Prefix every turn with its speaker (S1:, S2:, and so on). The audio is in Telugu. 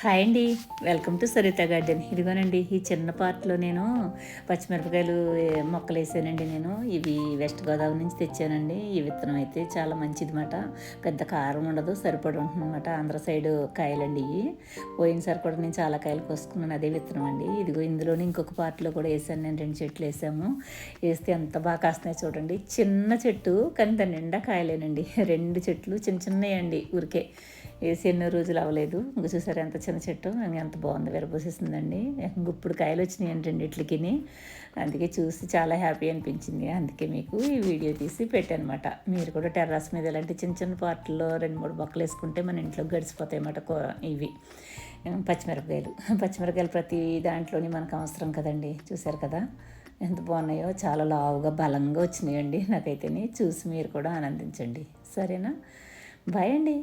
S1: హాయ్ అండి. Welcome to Saritha garden. ఇదిగోనండి ఈ చిన్న పార్ట్‌లో నేను పచ్చిమిరపకాయలు మొక్కలేసానండి నేను. ఇవి వెస్ట్ గోదావరి నుంచి తెచ్చానండి. ఈ విత్తనం అయితే చాలా మంచిదిమాట. పెద్ద కారం ఉండదు, సరిపడి ఉంటుందన్నమాట. ఆంధ్ర సైడు కాయలండి ఇయి. పోయినసారి కూడా నేను చాలా కాయలు కోసుకున్నాను, అదే విత్తనం అండి. ఇదిగో ఇందులోనే ఇంకొక పార్ట్‌లో కూడా వేసాను నేను. 2 చెట్లు వేసాము. వేస్తే ఎంత బాగా కాస్తున్నాయో చూడండి. చిన్న చెట్టు కానీ దాని నిండా కాయలేనండి. 2 చెట్లు చిన్న చిన్నయండి ఊరికే. వేసి ఎన్నో రోజులు అవ్వలేదు. ఇంక చూసారా ఎంత చిన్న చెట్టు, ఎంత బాగుంది, విరబూసేసిందండి. ఇప్పుడు కాయలు వచ్చినాయండి రెండిట్లకిని. అందుకే చూసి చాలా హ్యాపీ అనిపించింది. అందుకే మీకు ఈ వీడియో తీసి పెట్టానమాట. మీరు కూడా టెర్రస్ మీద ఇలాంటి చిన్న చిన్న పార్ట్లలో 2-3 మొక్కలు వేసుకుంటే మన ఇంట్లో గడిచిపోతాయి అన్నమాట. ఇవి పచ్చిమిరపకాయలు. పచ్చిమిరపకాయలు ప్రతి దాంట్లోని మనకు అవసరం కదండి. చూసారు కదా ఎంత బాగున్నాయో, చాలా లావుగా బలంగా వచ్చినాయండి. నాకైతేనే చూసి మీరు కూడా ఆనందించండి. సరేనా? బాయ్ అండి.